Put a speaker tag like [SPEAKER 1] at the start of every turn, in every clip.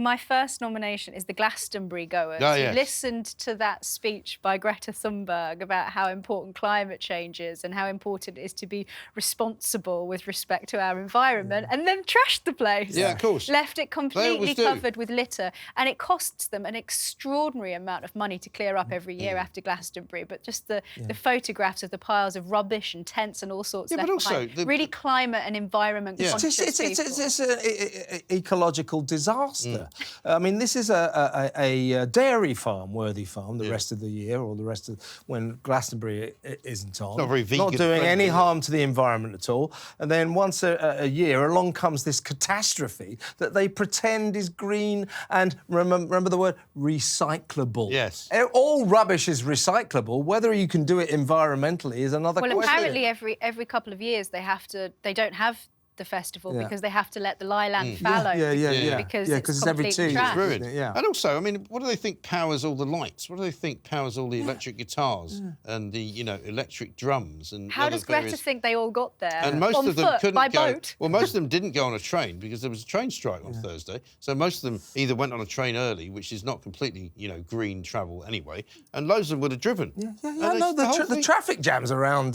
[SPEAKER 1] my first nomination is the Glastonbury goers.
[SPEAKER 2] Oh, yes.
[SPEAKER 1] Who listened to that speech by Greta Thunberg about how important climate change is and how important it is to be responsible with respect to our environment, and then trashed the place.
[SPEAKER 2] Yeah, of course.
[SPEAKER 1] Left it completely
[SPEAKER 2] always do.
[SPEAKER 1] covered with litter, and it costs them an extraordinary amount of money to clear up every year after Glastonbury. But just the photographs of the piles of rubbish and tents and all sorts left
[SPEAKER 2] but also
[SPEAKER 1] behind. Really climate and environment conscious people.
[SPEAKER 3] It's an ecological disaster. I mean, this is a dairy farm, Worthy Farm, the rest of the year, or the rest of when Glastonbury isn't on.
[SPEAKER 2] Not very vegan.
[SPEAKER 3] Not doing any harm to the environment at all. And then once a year, along comes this catastrophe that they pretend is green and, remember the word, recyclable.
[SPEAKER 2] Yes.
[SPEAKER 3] All rubbish is recyclable. Whether you can do it environmentally is another question.
[SPEAKER 1] Well, apparently every couple of years they don't have the festival because they have to let the Lyland fallow. Because it's
[SPEAKER 3] every 2 years.
[SPEAKER 1] trashed.
[SPEAKER 2] Ruined.
[SPEAKER 3] Yeah.
[SPEAKER 2] And also, I mean, what do they think powers all the lights? What do they think powers all the electric guitars and the, electric drums and
[SPEAKER 1] How
[SPEAKER 2] other
[SPEAKER 1] does Greta
[SPEAKER 2] various...
[SPEAKER 1] think they all got there?
[SPEAKER 2] And most
[SPEAKER 1] on
[SPEAKER 2] of them
[SPEAKER 1] foot,
[SPEAKER 2] couldn't
[SPEAKER 1] by
[SPEAKER 2] go.
[SPEAKER 1] boat?
[SPEAKER 2] Well, most of them didn't go on a train because there was a train strike on Thursday. So most of them either went on a train early, which is not completely, green travel anyway, and loads of them would have driven.
[SPEAKER 3] No, the traffic jams around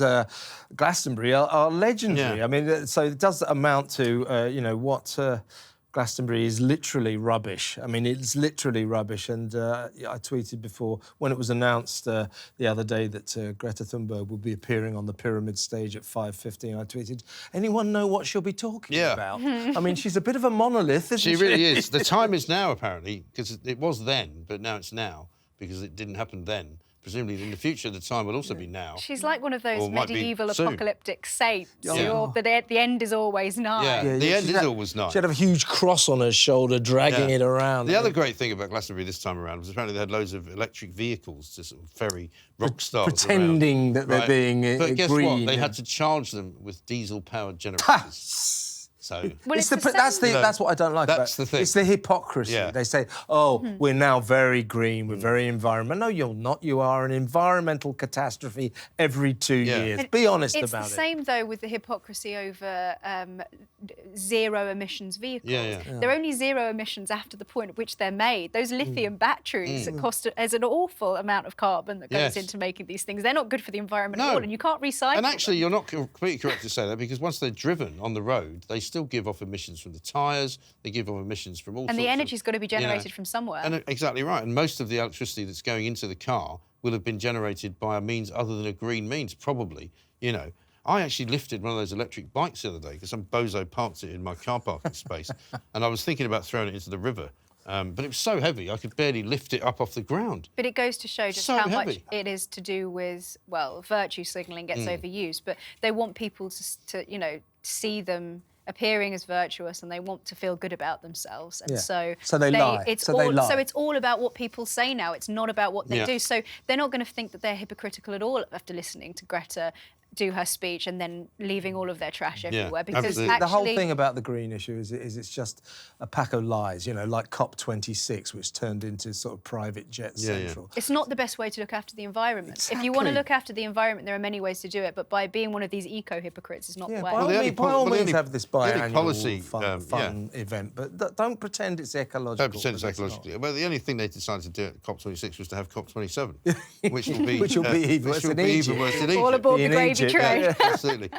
[SPEAKER 3] Glastonbury are legendary.
[SPEAKER 2] Yeah.
[SPEAKER 3] I mean, so it does amount to, what Glastonbury is literally rubbish. I mean, it's literally rubbish. And I tweeted before, when it was announced the other day that Greta Thunberg will be appearing on the Pyramid stage at 5:15, I tweeted, anyone know what she'll be talking about? I mean, she's a bit of a monolith, isn't she?
[SPEAKER 2] She really is. The time is now, apparently, because it was then, but now it's now, because it didn't happen then. Presumably in the future, the time will also be now.
[SPEAKER 1] She's like one of those
[SPEAKER 2] Or might be
[SPEAKER 1] medieval
[SPEAKER 2] soon.
[SPEAKER 1] apocalyptic saints.
[SPEAKER 2] Yeah.
[SPEAKER 1] The end is always nigh.
[SPEAKER 2] Yeah, the end is always nigh.
[SPEAKER 3] She had a huge cross on her shoulder, dragging it around.
[SPEAKER 2] The other great thing about Glastonbury this time around was apparently they had loads of electric vehicles to sort of ferry rock stars
[SPEAKER 3] pretending
[SPEAKER 2] around.
[SPEAKER 3] that they're being
[SPEAKER 2] But guess
[SPEAKER 3] green.
[SPEAKER 2] what? They had to charge them with diesel-powered generators. So
[SPEAKER 1] Well,
[SPEAKER 3] that's what I don't like about it.
[SPEAKER 2] That's the thing.
[SPEAKER 3] It's the hypocrisy.
[SPEAKER 2] Yeah.
[SPEAKER 3] They say, we're now very green, we're very environmental. No, you're not. You are an environmental catastrophe every 2 years. Be honest about it.
[SPEAKER 1] It's the same, though, with the hypocrisy over zero emissions vehicles. They're only zero emissions after the point at which they're made. Those lithium batteries that cost as an awful amount of carbon that goes into making these things. They're not good for the environment at all, and you can't recycle
[SPEAKER 2] And actually,
[SPEAKER 1] them.
[SPEAKER 2] you're not completely correct to say that, because once they're driven on the road, they still give off emissions from the tyres, they give off emissions from all sorts
[SPEAKER 1] And
[SPEAKER 2] of...
[SPEAKER 1] the energy's got to be generated from somewhere.
[SPEAKER 2] And exactly right. And most of the electricity that's going into the car will have been generated by a means other than a green means, probably, I actually lifted one of those electric bikes the other day because some bozo parked it in my car parking space, and I was thinking about throwing it into the river. But it was so heavy, I could barely lift it up off the ground.
[SPEAKER 1] But it goes to show just
[SPEAKER 2] So
[SPEAKER 1] how
[SPEAKER 2] heavy.
[SPEAKER 1] much it is to do with, well, virtue signalling gets overused, but they want people to see them appearing as virtuous, and they want to feel good about themselves, and so
[SPEAKER 3] they lie. They lie.
[SPEAKER 1] So it's all about what people say now. It's not about what they do. So they're not going to think that they're hypocritical at all after listening to Greta do her speech and then leaving all of their trash everywhere. Because
[SPEAKER 2] absolutely.
[SPEAKER 1] actually,
[SPEAKER 3] the whole thing about the green issue is it's just a pack of lies, like COP26, which turned into sort of private jet central.
[SPEAKER 1] it's not the best way to look after the environment.
[SPEAKER 3] Exactly.
[SPEAKER 1] If you want to look after the environment, there are many ways to do it, but by being one of these eco-hypocrites is not the way.
[SPEAKER 3] By all means have this biannual
[SPEAKER 2] policy,
[SPEAKER 3] fun event, but don't pretend it's ecological.
[SPEAKER 2] Don't pretend it's ecologically. Well, the only thing they decided to do at COP26 was to have COP27, which will be
[SPEAKER 3] even worse than
[SPEAKER 2] even
[SPEAKER 3] Egypt.
[SPEAKER 2] worse than Egypt.
[SPEAKER 1] All aboard the gravy train.
[SPEAKER 2] Absolutely.